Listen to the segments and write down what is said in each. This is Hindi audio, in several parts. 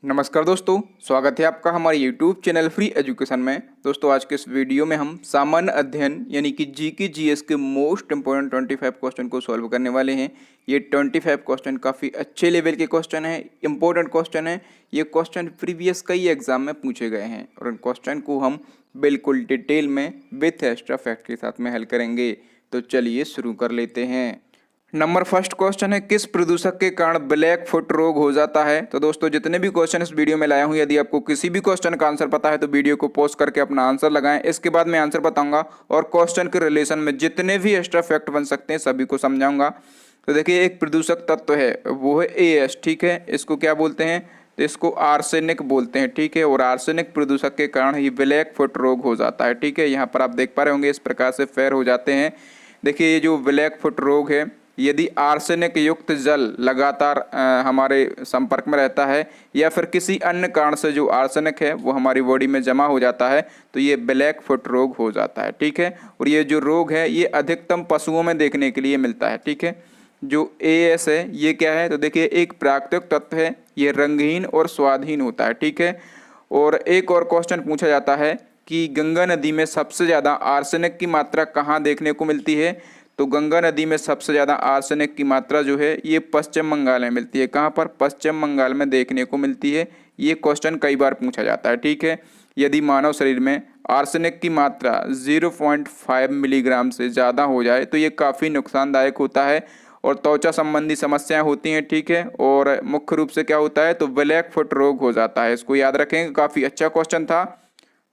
नमस्कार दोस्तों, स्वागत है आपका हमारे YouTube चैनल फ्री एजुकेशन में। दोस्तों आज के इस वीडियो में हम सामान्य अध्ययन यानी कि जीके जीएस के मोस्ट इंपोर्टेंट 25 क्वेश्चन को सॉल्व करने वाले हैं। ये 25 क्वेश्चन काफ़ी अच्छे लेवल के क्वेश्चन हैं, इंपॉर्टेंट क्वेश्चन हैं। ये क्वेश्चन प्रीवियस कई एग्जाम में पूछे गए हैं और इन क्वेश्चन को हम बिल्कुल डिटेल में विथ एक्स्ट्रा फैक्ट के साथ में हल करेंगे। तो चलिए शुरू कर लेते हैं। नंबर फर्स्ट क्वेश्चन है, किस प्रदूषक के कारण ब्लैक फुट रोग हो जाता है। तो दोस्तों जितने भी क्वेश्चन इस वीडियो में लाया हूं, यदि आपको किसी भी क्वेश्चन का आंसर पता है तो वीडियो को पॉज करके अपना आंसर लगाएं। इसके बाद मैं आंसर बताऊंगा और क्वेश्चन के रिलेशन में जितने भी एक्स्ट्रा फैक्ट बन सकते हैं सभी को समझाऊंगा। तो देखिए, एक प्रदूषक तत्व है वो है AS, ठीक है। इसको क्या बोलते हैं? तो इसको आर्सेनिक बोलते हैं, ठीक है। और आर्सेनिक प्रदूषक के कारण ही ब्लैक फुट रोग हो जाता है, ठीक है। यहाँ पर आप देख पा रहे होंगे इस प्रकार से फेयर हो जाते हैं। देखिए, ये जो ब्लैक फुट रोग है, यदि आर्सेनिक युक्त जल लगातार हमारे संपर्क में रहता है या फिर किसी अन्य कारण से जो आर्सेनिक है वो हमारी बॉडी में जमा हो जाता है तो ये ब्लैक फुट रोग हो जाता है, ठीक है। और ये जो रोग है ये अधिकतम पशुओं में देखने के लिए मिलता है, ठीक है। जो AS है ये क्या है? तो देखिए, एक प्राकृतिक तत्व है, ये रंगहीन और स्वादहीन होता है, ठीक है। और एक और क्वेश्चन पूछा जाता है कि गंगा नदी में सबसे ज़्यादा आर्सेनिक की मात्रा कहाँ देखने को मिलती है। तो गंगा नदी में सबसे ज़्यादा आर्सेनिक की मात्रा जो है ये पश्चिम बंगाल में मिलती है। कहाँ पर? पश्चिम बंगाल में देखने को मिलती है। ये क्वेश्चन कई बार पूछा जाता है, ठीक है। यदि मानव शरीर में आर्सेनिक की मात्रा 0.5 मिलीग्राम से ज़्यादा हो जाए तो ये काफ़ी नुकसानदायक होता है और त्वचा संबंधी समस्याएं होती हैं, ठीक है। और मुख्य रूप से क्या होता है? तो ब्लैक फुट रोग हो जाता है। इसको याद रखेंगे, काफ़ी अच्छा क्वेश्चन था।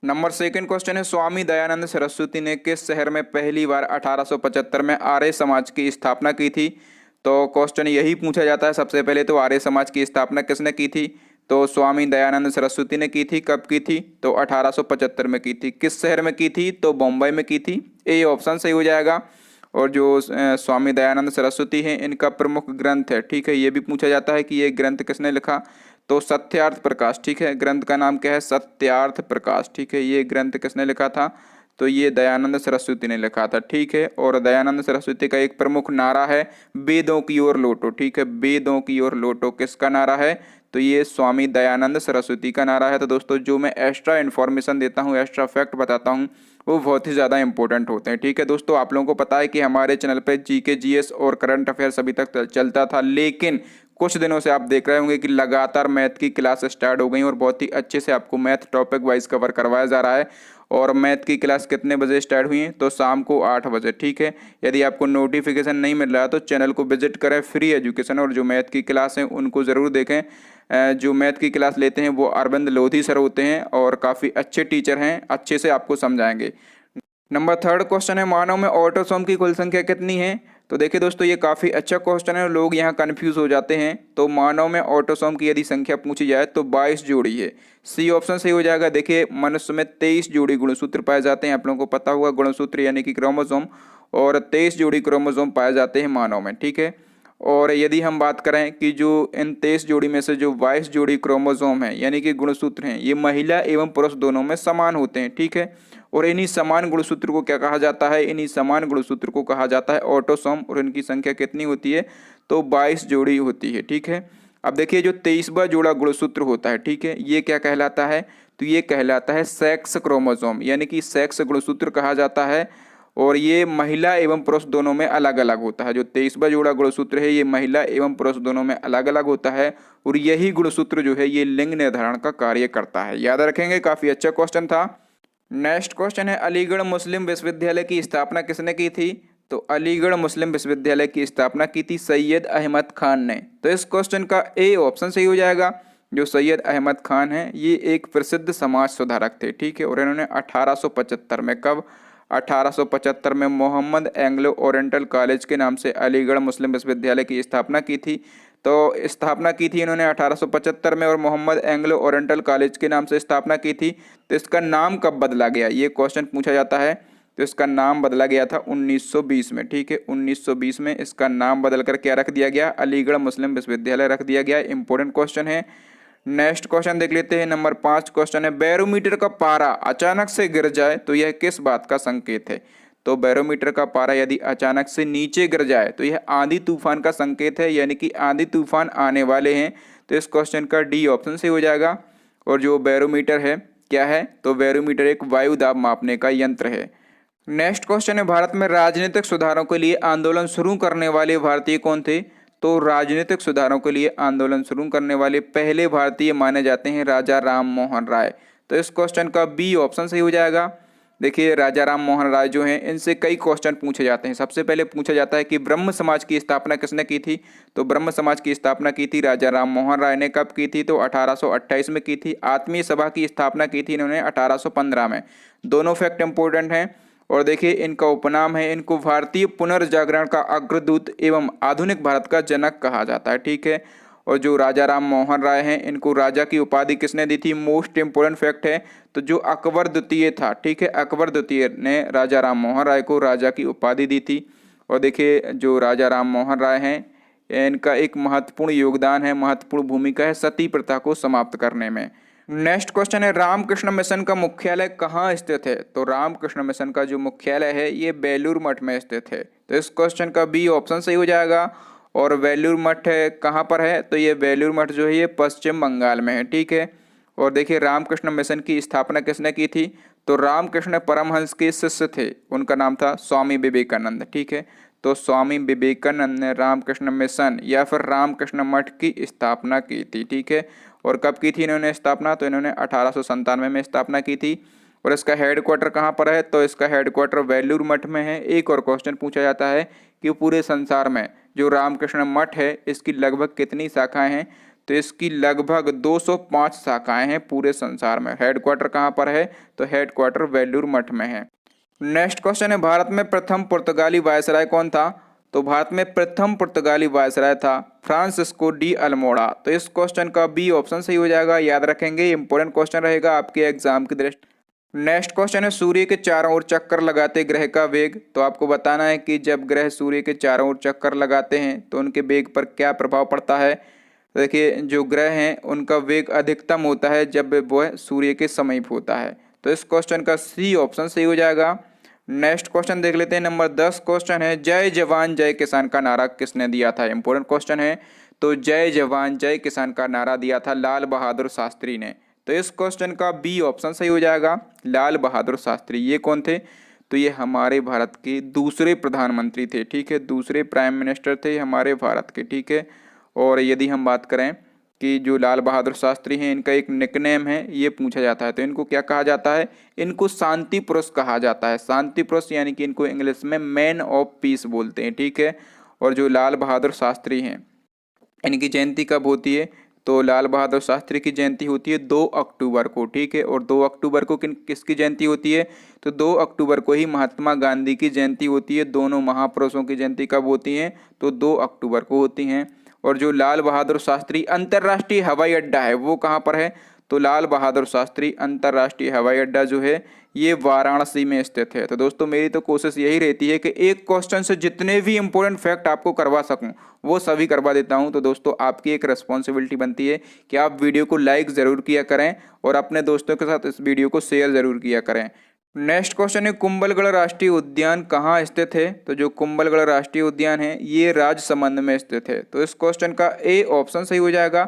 नंबर सेकंड क्वेश्चन है, स्वामी दयानंद सरस्वती ने किस शहर में पहली बार 1875 में आर्य समाज की स्थापना की थी। तो क्वेश्चन यही पूछा जाता है सबसे पहले, तो आर्य समाज की स्थापना किसने की थी? तो स्वामी दयानंद सरस्वती ने की थी। कब की थी? तो 1875 में की थी। किस शहर में की थी? तो बम्बई में की थी। ए ऑप्शन सही हो जाएगा। और जो स्वामी दयानंद सरस्वती हैं इनका प्रमुख ग्रंथ है, ठीक है। ये भी पूछा जाता है कि ये ग्रंथ किसने लिखा। तो सत्यार्थ प्रकाश, ठीक है। ग्रंथ का नाम क्या है? सत्यार्थ प्रकाश, ठीक है। ये ग्रंथ किसने लिखा था? तो ये दयानंद सरस्वती ने लिखा था, ठीक है। और दयानंद सरस्वती का एक प्रमुख नारा है, वेदों की ओर लौटो, ठीक है। वेदों की ओर लौटो किसका नारा है? तो ये स्वामी दयानंद सरस्वती का नारा है। तो दोस्तों जो मैं एक्स्ट्रा इन्फॉर्मेशन देता हूँ, एक्स्ट्रा फैक्ट बताता हूँ, वो बहुत ही ज़्यादा इंपॉर्टेंट होते हैं, ठीक है। दोस्तों आप लोगों को पता है कि हमारे चैनल पे जीके जीएस और करंट अफेयर्स अभी तक चलता था, लेकिन कुछ दिनों से आप देख रहे होंगे कि लगातार मैथ की क्लास स्टार्ट हो गई और बहुत ही अच्छे से आपको मैथ टॉपिक वाइज कवर करवाया जा रहा है। और मैथ की क्लास कितने बजे स्टार्ट हुई है? तो शाम को 8 बजे, ठीक है। यदि आपको नोटिफिकेशन नहीं मिल रहा है तो चैनल को विजिट करें, फ्री एजुकेशन, और जो मैथ की क्लास हैं उनको ज़रूर देखें। जो मैथ की क्लास लेते हैं वो अरविंद लोधी सर होते हैं और काफ़ी अच्छे टीचर हैं, अच्छे से आपको समझाएंगे। नंबर थर्ड क्वेश्चन है, मानव में ऑटोसोम की कुल संख्या कितनी है। तो देखिए दोस्तों, ये काफ़ी अच्छा क्वेश्चन है, लोग यहाँ कंफ्यूज हो जाते हैं। तो मानव में ऑटोसोम की यदि संख्या पूछी जाए तो 22 जोड़ी है। सी ऑप्शन सही हो जाएगा। देखिए, मनुष्य में 23 जोड़ी गुणसूत्र पाए जाते हैं। आप लोगों को पता होगा, गुणसूत्र यानी कि क्रोमोसोम, और 23 जोड़ी क्रोमोसोम पाए जाते हैं मानव में, ठीक है। और यदि हम बात करें कि जो इन 23 जोड़ी में से जो 22 जोड़ी क्रोमोसोम हैं यानी कि गुणसूत्र हैं, ये महिला एवं पुरुष दोनों में समान होते हैं, ठीक है। और इन्हीं समान गुणसूत्र को क्या कहा जाता है? इन्हीं समान गुणसूत्र को कहा जाता है ऑटोसोम। और इनकी संख्या कितनी होती है? तो 22 जोड़ी होती है, ठीक है। अब देखिए, जो 23वां जोड़ा गुणसूत्र होता है, ठीक है, ये क्या कहलाता है? तो ये कहलाता है सेक्स क्रोमोसोम, यानी कि सेक्स गुणसूत्र कहा जाता है। और ये महिला एवं पुरुष दोनों में अलग अलग होता है। जो 23वां जोड़ा गुणसूत्र है ये महिला एवं पुरुष दोनों में अलग अलग होता है। और यही गुणसूत्र जो है ये लिंग निर्धारण का कार्य करता है। याद रखेंगे, काफी अच्छा क्वेश्चन था। नेक्स्ट क्वेश्चन है, अलीगढ़ मुस्लिम विश्वविद्यालय की स्थापना किसने की थी। तो अलीगढ़ मुस्लिम विश्वविद्यालय की स्थापना की थी सैयद अहमद खान ने। तो इस क्वेश्चन का ए ऑप्शन सही हो जाएगा। जो सैयद अहमद खान है ये एक प्रसिद्ध समाज सुधारक थे, ठीक है। और इन्होंने 1875 में, कब? 1875 में मोहम्मद एंग्लो ओरिएंटल कॉलेज के नाम से अलीगढ़ मुस्लिम विश्वविद्यालय की स्थापना की थी। तो स्थापना की थी इन्होंने 1875 में और मोहम्मद एंग्लो ओरिएंटल कॉलेज के नाम से स्थापना की थी। तो इसका नाम कब बदला गया, ये क्वेश्चन पूछा जाता है। तो इसका नाम बदला गया था 1920 में, ठीक है। 1920 में इसका नाम बदल कर क्या रख दिया गया? अलीगढ़ मुस्लिम विश्वविद्यालय रख दिया गया। इंपॉर्टेंट क्वेश्चन है। नेक्स्ट क्वेश्चन देख लेते हैं। नंबर 5 क्वेश्चन है, बैरोमीटर का पारा अचानक से गिर जाए तो यह किस बात का संकेत है। तो बैरोमीटर का पारा यदि अचानक से नीचे गिर जाए तो यह आंधी तूफान का संकेत है, यानी कि आंधी तूफान आने वाले हैं। तो इस क्वेश्चन का डी ऑप्शन सही हो जाएगा। और जो बैरोमीटर है क्या है, तो बैरोमीटर एक वायु दाब मापने का यंत्र है। नेक्स्ट क्वेश्चन है, भारत में राजनीतिक सुधारों के लिए आंदोलन शुरू करने वाले भारतीय कौन थे? तो राजनीतिक सुधारों के लिए आंदोलन शुरू करने वाले पहले भारतीय माने जाते हैं राजा राम मोहन राय। तो इस क्वेश्चन का बी ऑप्शन सही हो जाएगा। देखिए राजा राम मोहन राय जो हैं इनसे कई क्वेश्चन पूछे जाते हैं। सबसे पहले पूछा जाता है कि ब्रह्म समाज की स्थापना किसने की थी? तो ब्रह्म समाज की स्थापना की थी राजा राम मोहन राय ने। कब की थी? तो 1828 में की थी। आत्मीय सभा की स्थापना की थी इन्होंने 1815 में। दोनों फैक्ट इंपॉर्टेंट हैं। और देखिए इनका उपनाम है, इनको भारतीय पुनर्जागरण का अग्रदूत एवं आधुनिक भारत का जनक कहा जाता है। ठीक है। और जो राजा राम मोहन राय हैं इनको राजा की उपाधि किसने दी थी? मोस्ट इंपोर्टेंट फैक्ट है, तो जो अकबर द्वितीय था, ठीक है, अकबर द्वितीय ने राजा राम मोहन राय को राजा की उपाधि दी थी। और देखिए जो राजा राम मोहन राय हैं इनका एक महत्वपूर्ण योगदान है, महत्वपूर्ण भूमिका है सती प्रथा को समाप्त करने में। नेक्स्ट क्वेश्चन है, रामकृष्ण मिशन का मुख्यालय कहाँ स्थित है? तो रामकृष्ण मिशन का जो मुख्यालय है ये बेलूर मठ में स्थित है। तो इस क्वेश्चन का बी ऑप्शन सही हो जाएगा। और बेलूर मठ कहाँ पर है? तो ये बेलूर मठ जो है ये पश्चिम बंगाल में है। ठीक है। और देखिए रामकृष्ण मिशन की स्थापना किसने की थी? तो रामकृष्ण परमहंस के शिष्य थे, उनका नाम था स्वामी विवेकानंद। ठीक है। तो स्वामी विवेकानंद ने रामकृष्ण मिशन या फिर रामकृष्ण मठ की स्थापना की थी। ठीक है। और कब की थी इन्होंने स्थापना? तो इन्होंने 1897 में स्थापना की थी। और इसका हेडक्वार्टर कहाँ पर है? तो इसका हेडक्वार्टर बेलूर मठ में है। एक और क्वेश्चन पूछा जाता है कि पूरे संसार में जो रामकृष्ण मठ है इसकी लगभग कितनी शाखाएं हैं? तो इसकी लगभग 205 शाखाएं हैं पूरे संसार में। हेडक्वार्टर कहाँ पर है? तो हेडक्वार्टर बेलूर मठ में है। नेक्स्ट क्वेश्चन है, भारत में प्रथम पुर्तगाली वायसराय कौन था? तो भारत में प्रथम पुर्तगाली वायसराय था फ्रांसिस्को डी अल्मोड़ा। तो इस क्वेश्चन का बी ऑप्शन सही हो जाएगा। याद रखेंगे, इंपॉर्टेंट क्वेश्चन रहेगा आपके एग्जाम की दृष्टि। नेक्स्ट क्वेश्चन है, सूर्य के चारों ओर चक्कर लगाते ग्रह का वेग। तो आपको बताना है कि जब ग्रह सूर्य के चारों ओर चक्कर लगाते हैं तो उनके वेग पर क्या प्रभाव पड़ता है। तो देखिए जो ग्रह हैं उनका वेग अधिकतम होता है जब वह सूर्य के समीप होता है। तो इस क्वेश्चन का सी ऑप्शन सही हो जाएगा। नेक्स्ट क्वेश्चन देख लेते हैं। नंबर 10 क्वेश्चन है, जय जवान जय किसान का नारा किसने दिया था? इंपॉर्टेंट क्वेश्चन है। तो जय जवान जय किसान का नारा दिया था लाल बहादुर शास्त्री ने। तो इस क्वेश्चन का बी ऑप्शन सही हो जाएगा। लाल बहादुर शास्त्री ये कौन थे? तो ये हमारे भारत के दूसरे प्रधानमंत्री थे। ठीक है, दूसरे प्राइम मिनिस्टर थे हमारे भारत के। ठीक है। और यदि हम बात करें कि जो लाल बहादुर शास्त्री हैं इनका एक निकनेम है, ये पूछा जाता है तो इनको क्या कहा जाता है? इनको शांति पुरुष कहा जाता है। शांति पुरुष यानी कि इनको इंग्लिश में मैन ऑफ पीस बोलते हैं। ठीक है। और जो लाल बहादुर शास्त्री हैं इनकी जयंती कब होती है? तो लाल बहादुर शास्त्री की जयंती होती है 2 अक्टूबर को। ठीक है। और 2 अक्टूबर को किसकी जयंती होती है? तो 2 अक्टूबर को ही महात्मा गांधी की जयंती होती है। दोनों महापुरुषों की जयंती कब होती है? तो 2 अक्टूबर को होती हैं। और जो लाल बहादुर शास्त्री अंतर्राष्ट्रीय हवाई अड्डा है वो कहाँ पर है? तो लाल बहादुर शास्त्री अंतर्राष्ट्रीय हवाई अड्डा जो है ये वाराणसी में स्थित है। तो दोस्तों मेरी तो कोशिश यही रहती है कि एक क्वेश्चन से जितने भी इंपॉर्टेंट फैक्ट आपको करवा सकूं वो सभी करवा देता हूं। तो दोस्तों आपकी एक रिस्पॉन्सिबिलिटी बनती है कि आप वीडियो को लाइक ज़रूर किया करें और अपने दोस्तों के साथ इस वीडियो को शेयर ज़रूर किया करें। नेक्स्ट क्वेश्चन है, कुंभलगढ़ राष्ट्रीय उद्यान कहाँ स्थित है? तो जो कुंभलगढ़ राष्ट्रीय उद्यान है ये राजसमंद में स्थित है। तो इस क्वेश्चन का ए ऑप्शन सही हो जाएगा।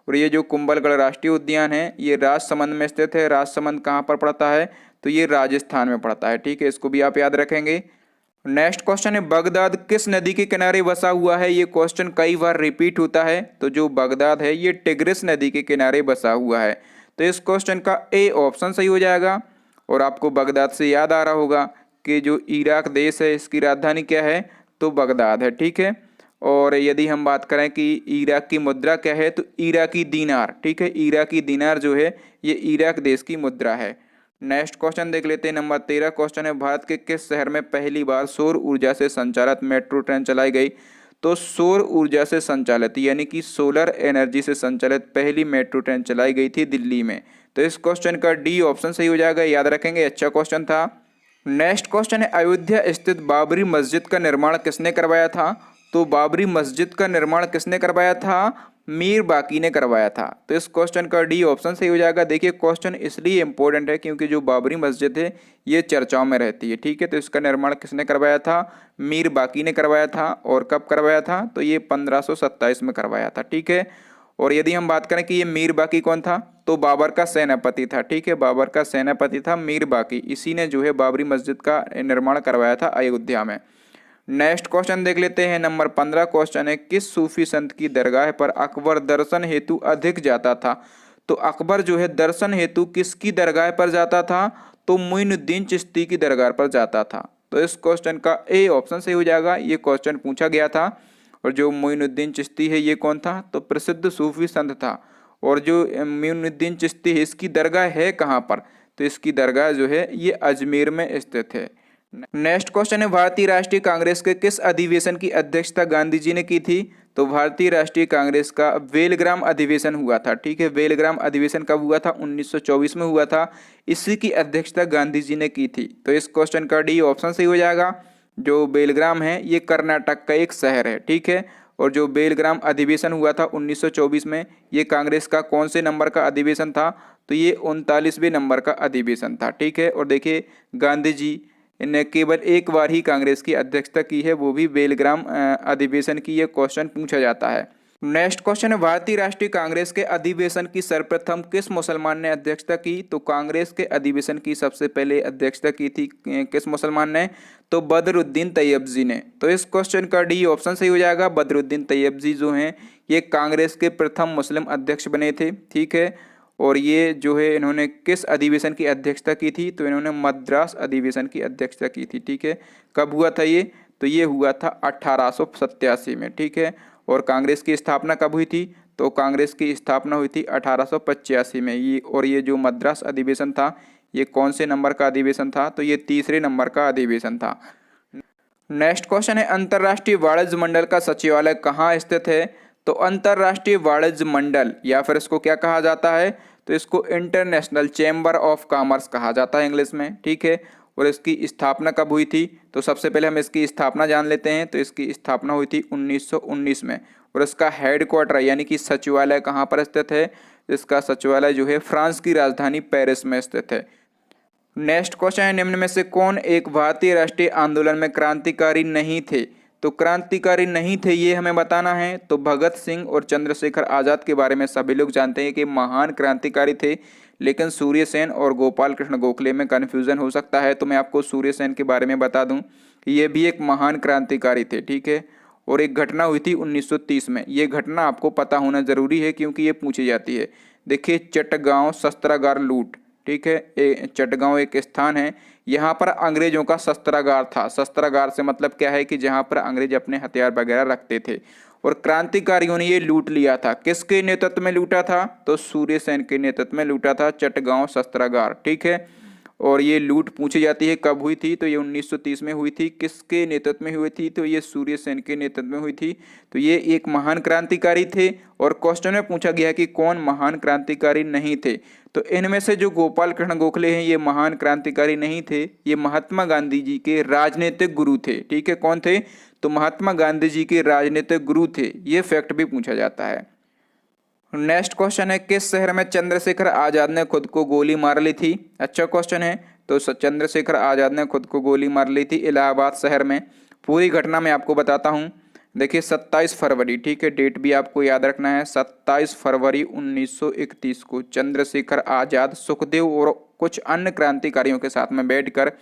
और ये जो कुंभलगढ़ राष्ट्रीय उद्यान है ये राजसमंद में स्थित है। राजसमंद कहाँ पर पड़ता है? तो ये राजस्थान में पड़ता है। ठीक है, इसको भी आप याद रखेंगे। नेक्स्ट क्वेश्चन है, बगदाद किस नदी के किनारे बसा हुआ है? ये क्वेश्चन कई बार रिपीट होता है। तो जो बगदाद है ये टिग्रिस नदी के किनारे बसा हुआ है। तो इस क्वेश्चन का ए ऑप्शन सही हो जाएगा। और आपको बगदाद से याद आ रहा होगा कि जो इराक देश है इसकी राजधानी क्या है? तो बगदाद है। ठीक है। और यदि हम बात करें कि इराक की मुद्रा क्या है तो इराकी दीनार। ठीक है, इराकी दीनार जो है ये इराक देश की मुद्रा है। नेक्स्ट क्वेश्चन देख लेते हैं। नंबर 13 क्वेश्चन है, भारत के किस शहर में पहली बार सौर ऊर्जा से संचालित मेट्रो ट्रेन चलाई गई? तो सौर ऊर्जा से संचालित यानी कि सोलर एनर्जी से संचालित पहली मेट्रो ट्रेन चलाई गई थी दिल्ली में। तो इस क्वेश्चन का डी ऑप्शन सही हो जाएगा। याद रखेंगे, अच्छा क्वेश्चन था। नेक्स्ट क्वेश्चन है, अयोध्या स्थित बाबरी मस्जिद का निर्माण किसने करवाया था? तो बाबरी मस्जिद का निर्माण किसने करवाया था? मीर बाकी ने करवाया था। तो इस क्वेश्चन का डी ऑप्शन सही हो जाएगा। देखिए क्वेश्चन इसलिए इंपॉर्टेंट है क्योंकि जो बाबरी मस्जिद है ये चर्चाओं में रहती है। ठीक है। तो इसका निर्माण किसने करवाया था? मीर बाकी ने करवाया था। और कब करवाया था? तो ये 1527 में करवाया था। ठीक है। और यदि हम बात करें कि ये मीर बाकी कौन था, तो बाबर का सेनापति था। ठीक है, बाबर का सेनापति था मीर बाकी, इसी ने जो है बाबरी मस्जिद का निर्माण करवाया था अयोध्या में। नेक्स्ट क्वेश्चन देख लेते हैं। नंबर 15 क्वेश्चन है, किस सूफी संत की दरगाह पर अकबर दर्शन हेतु अधिक जाता था? तो अकबर जो है दर्शन हेतु किसकी दरगाह पर जाता था? तो मोइनुद्दीन चिश्ती की दरगाह पर जाता था। तो इस क्वेश्चन का ए ऑप्शन सही हो जाएगा। ये क्वेश्चन पूछा गया था। और जो मोइनुद्दीन चिश्ती है ये कौन था? तो प्रसिद्ध सूफी संत था। और जो मोइनुद्दीन चिश्ती है इसकी दरगाह है कहाँ पर? तो इसकी दरगाह जो है ये अजमेर में स्थित है। नेक्स्ट क्वेश्चन है, भारतीय राष्ट्रीय कांग्रेस के किस अधिवेशन की अध्यक्षता गांधी जी ने की थी? तो भारतीय राष्ट्रीय कांग्रेस का बेलग्राम अधिवेशन हुआ था। ठीक है, बेलग्राम अधिवेशन कब हुआ था? 1924 में हुआ था। इसी की अध्यक्षता गांधी जी ने की थी। तो इस क्वेश्चन का डी ऑप्शन सही हो जाएगा। जो बेलग्राम है ये कर्नाटक का एक शहर है। ठीक है, और जो बेलग्राम अधिवेशन हुआ था 1924 में, ये कांग्रेस का कौन से नंबर का अधिवेशन था? तो ये 39वें नंबर का अधिवेशन था। ठीक है, और देखिए गांधी जी ने केवल एक बार ही कांग्रेस की अध्यक्षता की है, वो भी बेलग्राम अधिवेशन की। ये क्वेश्चन पूछा जाता है। नेक्स्ट क्वेश्चन है, भारतीय राष्ट्रीय कांग्रेस के अधिवेशन की सर्वप्रथम किस मुसलमान ने अध्यक्षता की? तो कांग्रेस के अधिवेशन की सबसे पहले अध्यक्षता की थी किस मुसलमान ने? तो बदरुद्दीन तैयबजी ने। तो इस क्वेश्चन का डी ऑप्शन सही हो जाएगा। बदरुद्दीन तैयबजी जो हैं ये कांग्रेस के प्रथम मुस्लिम अध्यक्ष बने थे। ठीक है, और ये जो है इन्होंने किस अधिवेशन की अध्यक्षता की थी? तो इन्होंने मद्रास अधिवेशन की अध्यक्षता की थी। ठीक है, कब हुआ था ये? तो ये हुआ था 1887 में। ठीक है, और कांग्रेस की स्थापना कब हुई थी? तो कांग्रेस की स्थापना हुई थी 1885 में। ये और ये जो मद्रास अधिवेशन था ये कौन से नंबर का अधिवेशन था? तो ये तीसरे नंबर का अधिवेशन था। नेक्स्ट क्वेश्चन है, अंतर्राष्ट्रीय वाणिज्य मंडल का सचिवालय कहाँ स्थित है? तो अंतर्राष्ट्रीय वाणिज्य मंडल या फिर इसको क्या कहा जाता है? तो इसको इंटरनेशनल चैम्बर ऑफ कॉमर्स कहा जाता है इंग्लिश में। ठीक है, और इसकी स्थापना कब हुई थी? तो सबसे पहले हम इसकी स्थापना जान लेते हैं। तो इसकी स्थापना हुई थी 1919 में। और इसका हेडक्वार्टर यानी कि सचिवालय कहाँ पर स्थित है? इसका सचिवालय जो है फ्रांस की राजधानी पेरिस में स्थित है। नेक्स्ट क्वेश्चन है, निम्न में से कौन एक भारतीय राष्ट्रीय आंदोलन में क्रांतिकारी नहीं थे? तो क्रांतिकारी नहीं थे ये हमें बताना है। तो भगत सिंह और चंद्रशेखर आज़ाद के बारे में सभी लोग जानते हैं कि महान क्रांतिकारी थे, लेकिन सूर्य सेन और गोपाल कृष्ण गोखले में कन्फ्यूज़न हो सकता है। तो मैं आपको सूर्य सेन के बारे में बता दूं कि ये भी एक महान क्रांतिकारी थे। ठीक है, और एक घटना हुई थी 1930 में। ये घटना आपको पता होना जरूरी है क्योंकि ये पूछी जाती है। देखिए, चटगांव शस्त्रागार लूट। ठीक है, चटगांव एक स्थान है, यहाँ पर अंग्रेजों का शस्त्रागार था। शस्त्रागार से मतलब क्या है कि जहाँ पर अंग्रेज अपने हथियार वगैरह रखते थे। और क्रांतिकारियों ने ये लूट लिया था। किसके नेतृत्व में लूटा था? तो सूर्य सेन के नेतृत्व में लूटा था चटगांव शस्त्रागार। ठीक है, और ये लूट पूछी जाती है कब हुई थी? तो ये 1930 में हुई थी। किसके नेतृत्व में हुई थी? तो ये सूर्य सेन के नेतृत्व में हुई थी। तो ये एक महान क्रांतिकारी थे। और क्वेश्चन में पूछा गया कि कौन महान क्रांतिकारी नहीं थे? तो इनमें से जो गोपाल कृष्ण गोखले हैं ये महान क्रांतिकारी नहीं थे, ये महात्मा गांधी जी के राजनीतिक गुरु थे। ठीक है, कौन थे? तो महात्मा गांधी जी के राजनीतिक गुरु थे। ये फैक्ट भी पूछा जाता है। नेक्स्ट क्वेश्चन है, किस शहर में चंद्रशेखर आजाद ने खुद को गोली मार ली थी? अच्छा क्वेश्चन है। तो चंद्रशेखर आजाद ने खुद को गोली मार ली थी इलाहाबाद शहर में। पूरी घटना मैं आपको बताता हूँ। देखिए 27 फरवरी, ठीक है, डेट भी आपको याद रखना है। 27 फरवरी 1931 को चंद्रशेखर आजाद सुखदेव और कुछ अन्य क्रांतिकारियों के साथ में बैठकर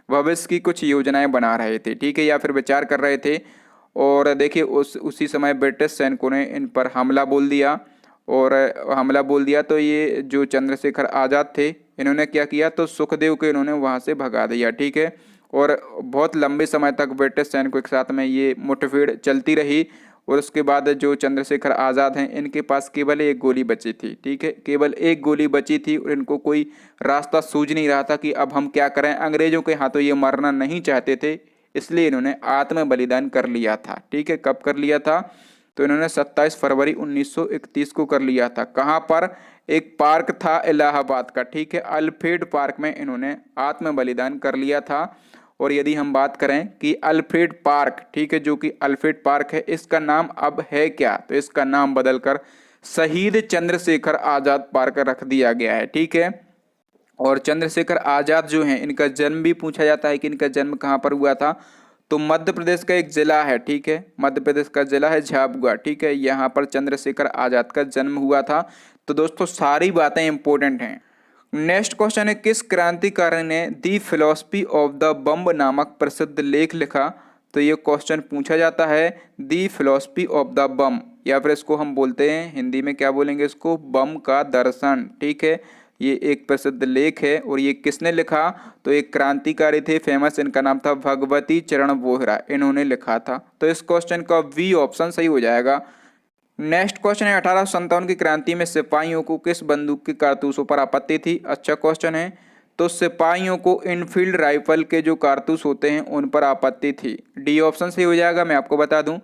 भविष्य की कुछ योजनाएं बना रहे थे। ठीक है, या फिर विचार कर रहे थे। और देखिए उसी समय ब्रिटिश सैनिकों ने इन पर हमला बोल दिया। और हमला बोल दिया तो ये जो चंद्रशेखर आज़ाद थे इन्होंने क्या किया? तो सुखदेव को इन्होंने वहाँ से भगा दिया। ठीक है, और बहुत लंबे समय तक ब्रिटिश सैनिकों के साथ में ये मुठभेड़ चलती रही। और उसके बाद जो चंद्रशेखर आज़ाद हैं इनके पास केवल एक गोली बची थी। ठीक है, केवल एक गोली बची थी और इनको कोई रास्ता सूझ नहीं रहा था कि अब हम क्या करें। अंग्रेजों के हाथों ये मरना नहीं चाहते थे, इसलिए इन्होंने आत्म बलिदान कर लिया था। ठीक है, कब कर लिया था? तो इन्होंने 27 फरवरी 1931 को कर लिया था। कहाँ पर? एक पार्क था इलाहाबाद का। ठीक है, अल्फ्रेड पार्क में इन्होंने आत्म बलिदान कर लिया था। और यदि हम बात करें कि अल्फ्रेड पार्क, ठीक है, जो कि अल्फ्रेड पार्क है, इसका नाम अब है क्या? तो इसका नाम बदलकर शहीद चंद्रशेखर आज़ाद पार्क रख दिया गया है। ठीक है, और चंद्रशेखर आज़ाद जो हैं इनका जन्म भी पूछा जाता है कि इनका जन्म कहाँ पर हुआ था? तो मध्य प्रदेश का एक जिला है, ठीक है, मध्य प्रदेश का जिला है झाबुआ, ठीक है, यहाँ पर चंद्रशेखर आजाद का जन्म हुआ था। तो दोस्तों सारी बातें इंपॉर्टेंट हैं। नेक्स्ट क्वेश्चन है, किस क्रांतिकारी ने दी फिलॉसफी ऑफ द बम नामक प्रसिद्ध लेख लिखा? तो ये क्वेश्चन पूछा जाता है दी फिलॉसफी ऑफ द बम, या फिर इसको हम बोलते हैं हिंदी में क्या बोलेंगे इसको, बम का दर्शन, ठीक है। ये एक प्रसिद्ध लेख है और ये किसने लिखा? तो एक क्रांतिकारी थे फेमस, इनका नाम था भगवती चरण वोहरा, इन्होंने लिखा था। तो इस क्वेश्चन का बी ऑप्शन सही हो जाएगा। नेक्स्ट क्वेश्चन है, 1857 की क्रांति में सिपाहियों को किस बंदूक के कारतूसों पर आपत्ति थी? अच्छा क्वेश्चन है। तो सिपाहियों को इनफील्ड राइफल के जो कारतूस होते हैं उन पर आपत्ति थी। डी ऑप्शन सही हो जाएगा। मैं आपको बता दूं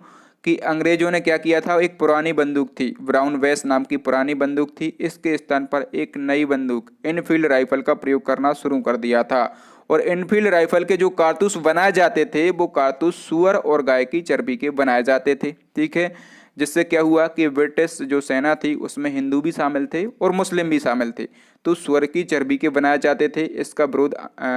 कि अंग्रेजों ने क्या किया था, एक पुरानी बंदूक थी, ब्राउन वेस नाम की पुरानी बंदूक थी, इसके स्थान पर एक नई बंदूक इनफील्ड राइफल का प्रयोग करना शुरू कर दिया था। और इनफील्ड राइफल के जो कारतूस बनाए जाते थे वो कारतूस सुअर और गाय की चर्बी के बनाए जाते थे, ठीक है। जिससे क्या हुआ कि ब्रिटिश जो सेना थी उसमें हिंदू भी शामिल थे और मुस्लिम भी शामिल थे। तो सुअर की चर्बी के बनाए जाते थे, इसका विरोध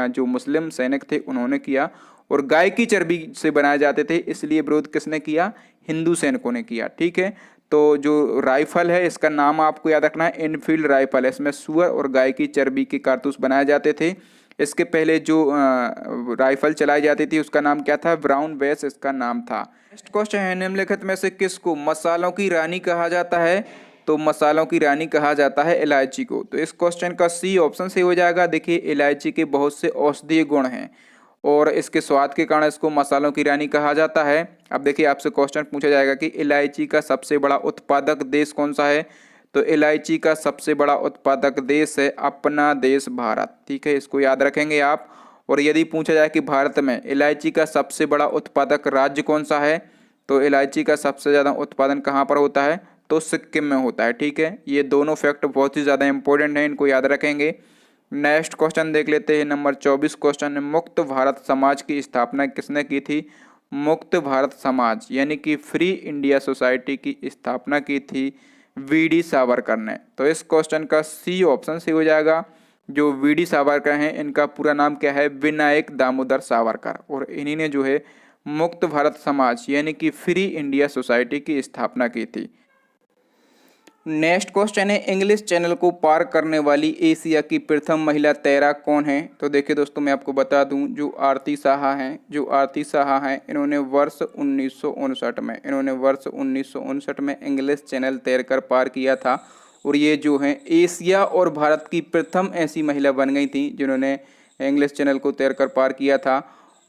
जो मुस्लिम सैनिक थे उन्होंने किया, और गाय की चर्बी से बनाए जाते थे, इसलिए विरोध किसने किया? हिंदू सैनिकों ने किया, ठीक है। तो जो राइफल है इसका नाम आपको याद रखना है, इनफील्ड राइफल है। इसमें सुअर और गाय की चर्बी के कारतूस बनाए जाते थे। इसके पहले जो राइफल चलाई जाती थी उसका नाम क्या था? ब्राउन बेस इसका नाम था। नेक्स्ट क्वेश्चन है, निम्नलिखित में से किसको मसालों की रानी कहा जाता है? तो मसालों की रानी कहा जाता है इलायची को। तो इस क्वेश्चन का सी ऑप्शन सही हो जाएगा। देखिए इलायची के बहुत से औषधीय गुण हैं और इसके स्वाद के कारण इसको मसालों की रानी कहा जाता है। अब देखिए आपसे क्वेश्चन पूछा जाएगा कि इलायची का सबसे बड़ा उत्पादक देश कौन सा है? तो इलायची का सबसे बड़ा उत्पादक देश है अपना देश भारत, ठीक है, इसको याद रखेंगे आप। और यदि पूछा जाए कि भारत में इलायची का सबसे बड़ा उत्पादक राज्य कौन सा है? तो इलायची का सबसे ज़्यादा उत्पादन कहाँ पर होता है? तो सिक्किम में होता है, ठीक है। ये दोनों फैक्ट बहुत ही ज़्यादा इंपॉर्टेंट हैं, इनको याद रखेंगे। नेक्स्ट क्वेश्चन देख लेते हैं, नंबर 24 क्वेश्चन है, मुक्त भारत समाज की स्थापना किसने की थी? मुक्त भारत समाज यानी कि फ्री इंडिया सोसाइटी की स्थापना की थी वीडी सावरकर ने। तो इस क्वेश्चन का सी ऑप्शन सही हो जाएगा। जो वीडी सावरकर हैं इनका पूरा नाम क्या है? विनायक दामोदर सावरकर, और इन्हीं ने जो है मुक्त भारत समाज यानी कि फ्री इंडिया सोसाइटी की स्थापना की थी। नेक्स्ट क्वेश्चन है, इंग्लिश चैनल को पार करने वाली एशिया की प्रथम महिला तैराक कौन है? तो देखिए दोस्तों मैं आपको बता दूं, जो आरती साहा हैं इन्होंने वर्ष 1959 में इंग्लिश चैनल तैरकर पार किया था। और ये जो हैं एशिया और भारत की प्रथम ऐसी महिला बन गई थी जिन्होंने इंग्लिश चैनल को तैरकर पार किया था।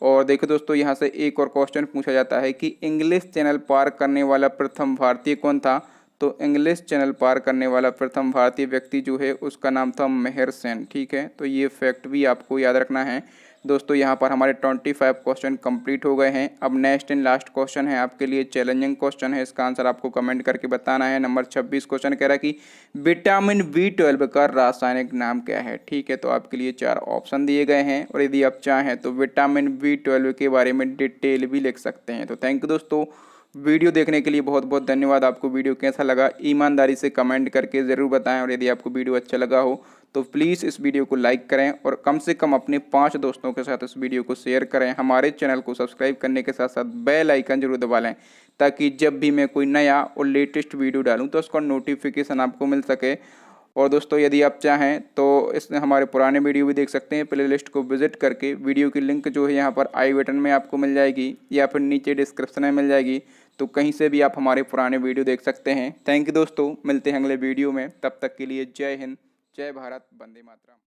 और देखो दोस्तों यहाँ से एक और क्वेश्चन पूछा जाता है कि इंग्लिश चैनल पार करने वाला प्रथम भारतीय कौन था? तो इंग्लिश चैनल पार करने वाला प्रथम भारतीय व्यक्ति जो है उसका नाम था मेहर सेन, ठीक है। तो ये फैक्ट भी आपको याद रखना है दोस्तों। यहाँ पर हमारे 25 क्वेश्चन कंप्लीट हो गए हैं। अब नेक्स्ट एंड लास्ट क्वेश्चन है आपके लिए, चैलेंजिंग क्वेश्चन है, इसका आंसर आपको कमेंट करके बताना है। नंबर 26 क्वेश्चन कह रहा है कि विटामिन B12 का रासायनिक नाम क्या है? ठीक है, तो आपके लिए 4 ऑप्शन दिए गए हैं और यदि आप चाहें तो विटामिन B12 के बारे में डिटेल भी लिख सकते हैं। तो थैंक यू दोस्तों, वीडियो देखने के लिए बहुत बहुत धन्यवाद। आपको वीडियो कैसा लगा ईमानदारी से कमेंट करके ज़रूर बताएं, और यदि आपको वीडियो अच्छा लगा हो तो प्लीज़ इस वीडियो को लाइक करें और कम से कम अपने 5 दोस्तों के साथ इस वीडियो को शेयर करें। हमारे चैनल को सब्सक्राइब करने के साथ साथ बेल आइकन जरूर दबा लें, ताकि जब भी मैं कोई नया और लेटेस्ट वीडियो डालूँ तो उसका नोटिफिकेशन आपको मिल सके। और दोस्तों यदि आप चाहें तो इसमें हमारे पुराने वीडियो भी देख सकते हैं, प्लेलिस्ट को विजिट करके। वीडियो की लिंक जो है यहाँ पर आई बटन में आपको मिल जाएगी या फिर नीचे डिस्क्रिप्शन में मिल जाएगी, तो कहीं से भी आप हमारे पुराने वीडियो देख सकते हैं। थैंक यू दोस्तों, मिलते हैं अगले वीडियो में, तब तक के लिए जय हिंद, जय भारत, वंदे मातरम।